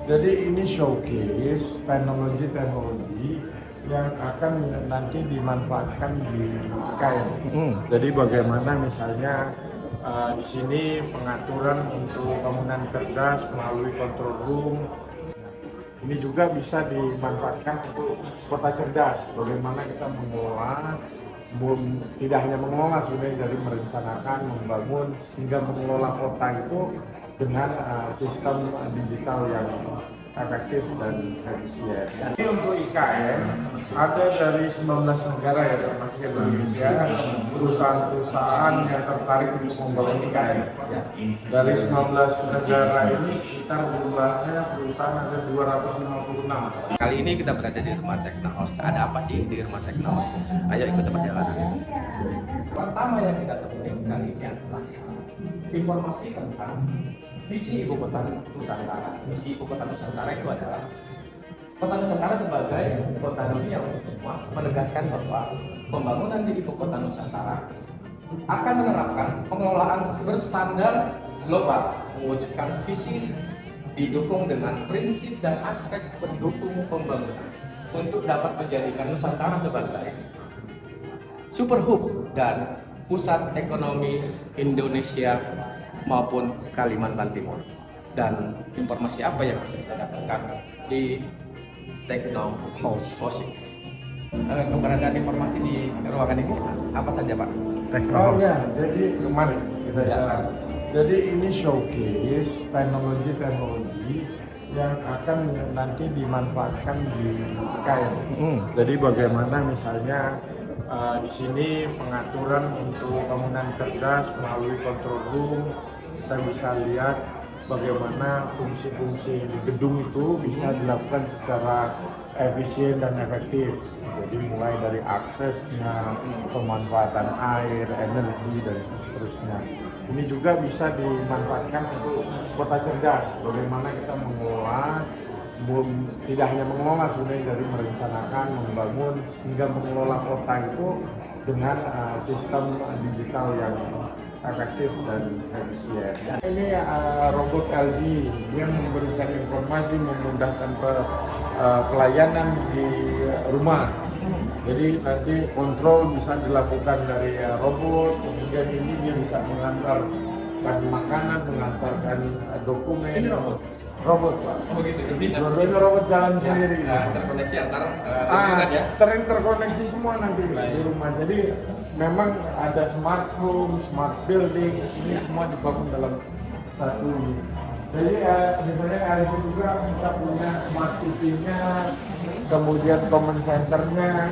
Jadi ini showcase teknologi-teknologi yang akan nanti dimanfaatkan di IKN. Jadi bagaimana misalnya di sini pengaturan untuk bangunan cerdas melalui control room. Ini juga bisa dimanfaatkan untuk kota cerdas. Bagaimana kita mengelola, tidak hanya mengelola sebenarnya, dari merencanakan, membangun, sehingga mengelola kota itu dengan sistem digital yang efektif dan efisien. Ini untuk IKN ada dari 19 negara ya, termasuk Indonesia, perusahaan-perusahaan yang tertarik untuk membangun IKN. Dari 19 negara ini sekitar jumlahnya perusahaan ada 256. Kali ini kita berada di Rumah Teknohouse. Ada apa sih di Rumah Teknohouse? Ayo ikuti perjalanan. Pertama yang kita temui kali ini adalah informasi tentang visi Ibu Kota Nusantara. Visi Ibu Kota Nusantara itu adalah Kota Nusantara sebagai kota dunia untuk semua, menegaskan bahwa pembangunan di Ibu Kota Nusantara akan menerapkan pengelolaan berstandar global, mewujudkan visi didukung dengan prinsip dan aspek pendukung pembangunan untuk dapat menjadikan Nusantara sebagai super hub dan pusat ekonomi Indonesia maupun Kalimantan Timur. Dan informasi apa yang bisa kita dapatkan di Teknohouse? Keberadaan informasi di ruangan ini apa saja, Pak? Oh ya, jadi kemarin kita jalan. Jadi ini showcase teknologi-teknologi yang akan nanti dimanfaatkan di IKN. Jadi bagaimana misalnya di sini pengaturan untuk bangunan cerdas melalui control room, kita bisa lihat bagaimana fungsi-fungsi di gedung itu bisa dilakukan secara efisien dan efektif. Jadi mulai dari aksesnya, pemanfaatan air, energi, dan seterusnya. Ini juga bisa dimanfaatkan untuk kota cerdas. Bagaimana kita mengelola, tidak hanya mengelola sebenarnya, dari merencanakan, membangun, sehingga mengelola kota itu dengan sistem digital yang efektif dan efisien. Ini robot LG, dia memberikan informasi, memudahkan pelayanan di rumah. Jadi nanti kontrol bisa dilakukan dari robot, kemudian ini dia bisa mengantarkan makanan, mengantarkan dokumen. Ini robot? Robot, Pak. Oh gitu, Dua-duanya robot jalan sendiri. Terkoneksi antar lingkungan ya? Terkoneksi semua nanti di rumah. Jadi memang ada smart home, smart building, ini semua dibangun dalam satu unit. Jadi misalnya LG juga kita punya smart TV-nya, kemudian command center-nya.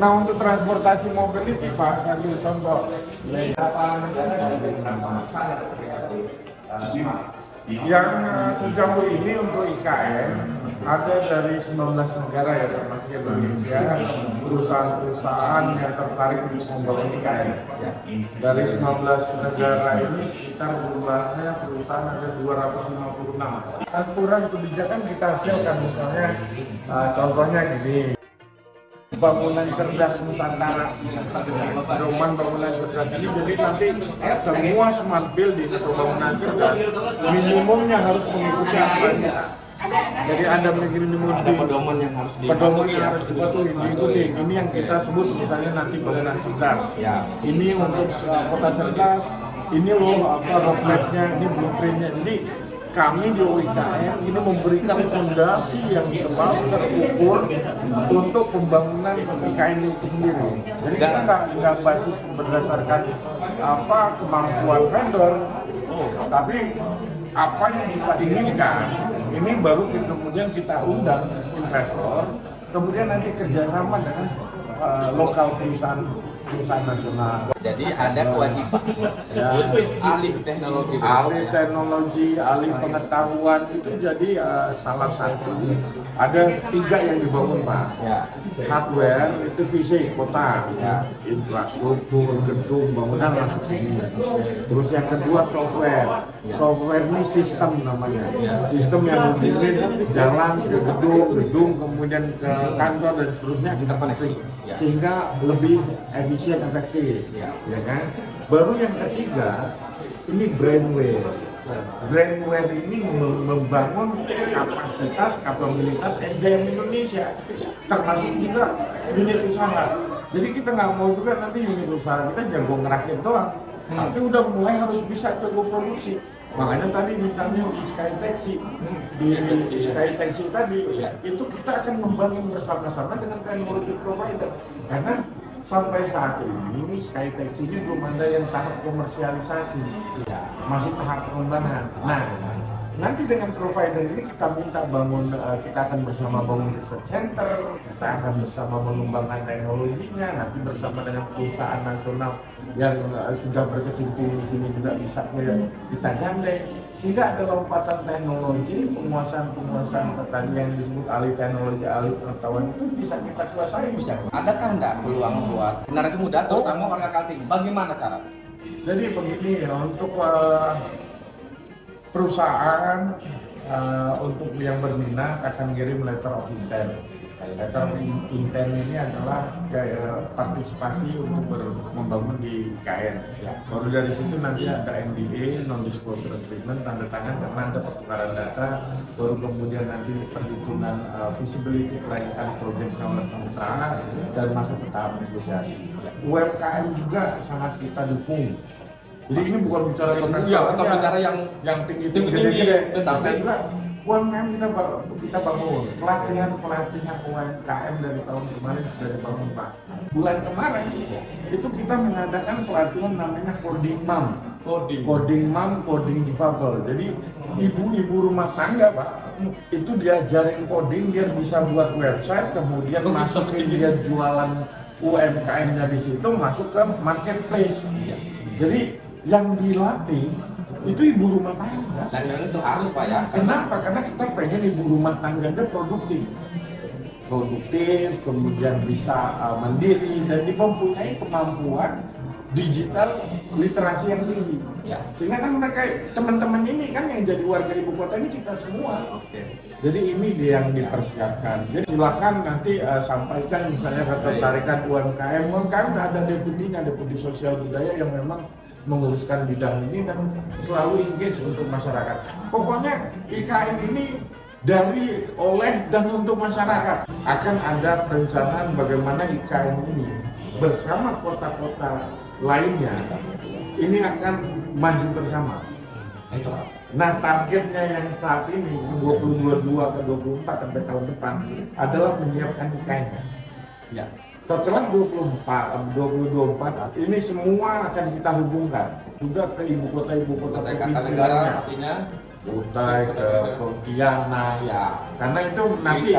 Nah, untuk transportasi mobility, Pak, saya ambil contoh. Beberapa negara ada beberapa masalah yang sejauh ini untuk IKN ada dari 19 negara ya, termasuk Indonesia, perusahaan-perusahaan yang tertarik untuk membangun IKN. Dari 19 negara ini sekitar jumlahnya perusahaan ada 256. Aturan kebijakan kita hasilkan, misalnya contohnya gini. Bangunan cerdas Nusantara, pedoman bangunan cerdas ini, jadi nanti semua smart building atau bangunan cerdas minimumnya harus mengikuti aturan kita. Jadi ada minimum pedoman yang harus diikuti. Ini yang kita sebut misalnya nanti bangunan cerdas. Ini untuk kota cerdas. Ini loh roadmap-nya, ini blueprint-nya. Jadi kami di UIKN ini memberikan fondasi yang jelas terukur untuk pembangunan IKN itu sendiri. Jadi kita nggak basis berdasarkan kemampuan vendor, tapi apa yang kita inginkan. Ini baru kemudian kita undang investor, kemudian nanti kerjasama dengan lokal perusahaan nasional. Jadi ada kewajiban ahli teknologi, ahli pengetahuan itu jadi salah satu. Ada 3 yang dibangun, Pak. Hardware itu visi kota, infrastruktur, gedung, bangunan masuk sini. Terus yang kedua software. Software ini sistem namanya. Sistem yang hubungin jalan ke gedung, kemudian ke kantor dan seterusnya interkoneksi, sehingga lebih efisien, efektif, ya kan? Baru yang ketiga ini brainwave. Brandware ini membangun kapabilitas SDM Indonesia, termasuk juga unit usaha. Jadi kita nggak mau juga nanti unit usaha kita jago ngerakit doang, tapi udah mulai harus bisa jago produksi. Makanya tadi misalnya di Skytaxi, di Skytaxi tadi itu kita akan membangun bersama-sama dengan teknologi provider, karena sampai saat ini Skytaxi ini belum ada yang tahap komersialisasi, masih tahap pengembangan. Nah, nanti dengan provider ini kita minta bangun, kita akan bersama bangun research center, kita akan bersama mengembangkan teknologinya, nanti bersama dengan perusahaan nasional yang sudah berkecimpung di sini juga bisa kita gandeng, sehingga ada lompatan teknologi, penguasaan tadi yang disebut alih teknologi, alih pengetahuan itu bisa kita kuasai. Adakah enggak peluang buat generasi muda, terutama warga Kaltim? Bagaimana cara? Jadi begini ya, untuk perusahaan untuk yang berminat akan kirim letter of intent. Letter of intent ini adalah partisipasi untuk membangun di IKN. Baru dari situ nanti ada NDA, non-disclosure agreement, tanda tangan karena ada pertukaran data. Baru kemudian nanti perhitungan visibility kelayakan proyek oleh pengusaha dan masuk ke tahap negosiasi. UMKM juga sangat kita dukung. Jadi ini bukan bicara bukan bicara yang tinggi-tinggi, tetapi juga UMKM kita bangun pelatihan UMKM dari tahun kemarin sudah dibangun Pak. Bulan kemarin itu kita mengadakan pelatihan namanya coding mom, coding difabel. Jadi ibu-ibu rumah tangga Pak itu diajarin coding, dia bisa buat website, kemudian masukin dia jualan UMKM-nya di situ, masuk ke marketplace. Jadi yang dilatih itu ibu rumah tangga. Dan itu harus Pak ya. Kenapa? Karena kita pengen ibu rumah tangganya produktif, kemudian bisa mandiri dan mempunyai kemampuan digital literasi yang tinggi. Sehingga kan mereka teman-teman ini kan yang jadi warga ibu kota ini kita semua. Jadi ini dia yang dipersiapkan. Jadi silakan nanti sampaikan misalnya ketertarikan UMKM ada deputinya, deputi sosial budaya yang memang menguruskan bidang ini dan selalu engage untuk masyarakat. Pokoknya IKN ini dari, oleh, dan untuk masyarakat. Akan ada perencanaan bagaimana IKN ini bersama kota-kota lainnya ini akan maju bersama. Nah, targetnya yang saat ini 2022 ke 2024 sampai tahun depan adalah menyiapkan IKN. Setelah 2024 ini semua akan kita hubungkan juga ke ibu kota provinsi lainnya, Kutai, ke Pontianak, karena itu nanti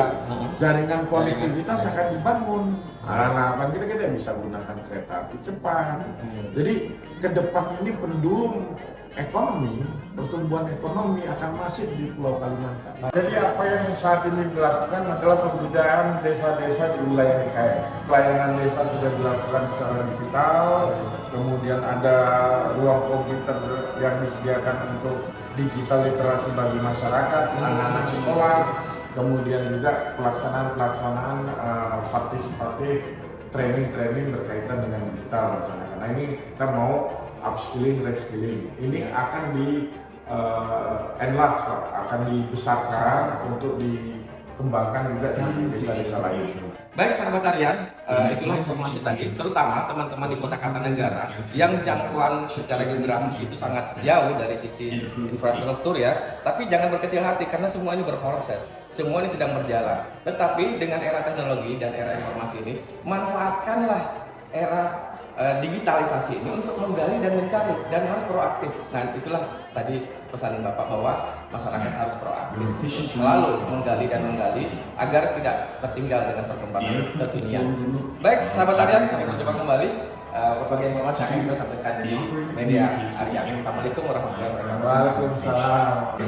jaringan konektivitas akan dibangun. Harapan kita bisa gunakan kereta api cepat. Jadi ke depan ini pendulum ekonomi, pertumbuhan ekonomi akan masif di Pulau Kalimantan. Jadi apa yang saat ini dilakukan adalah pemberdayaan desa-desa di wilayah IKN. Pelayanan desa sudah dilakukan secara digital, kemudian ada ruang komputer yang disediakan untuk digital literasi bagi masyarakat, anak-anak sekolah, kemudian juga pelaksanaan partisipatif, training berkaitan dengan digital misalnya. Nah ini kita mau upskilling, reskilling, ini akan di enlarge Pak, akan dibesarkan untuk dikembangkan juga di desa-desa lain. Baik sahabat harian, itulah informasi tadi, terutama teman-teman di Kota Kartanegara yang jangkauan secara geografis itu sangat jauh dari sisi infrastruktur ya. Tapi jangan berkecil hati karena semua ini berproses, semua ini sedang berjalan. Tetapi dengan era teknologi dan era informasi ini, manfaatkanlah era digitalisasi ini untuk menggali dan mencari dan harus proaktif. Nah itulah tadi pesan Bapak bahwa masyarakat harus proaktif, selalu menggali dan menggali agar tidak tertinggal dengan perkembangan kekinian. Baik sahabat harian, kami berjumpa kembali. Berbagai informasi akan kita sampaikan di media harian. Assalamualaikum warahmatullahi wabarakatuh. Waalaikumsalam.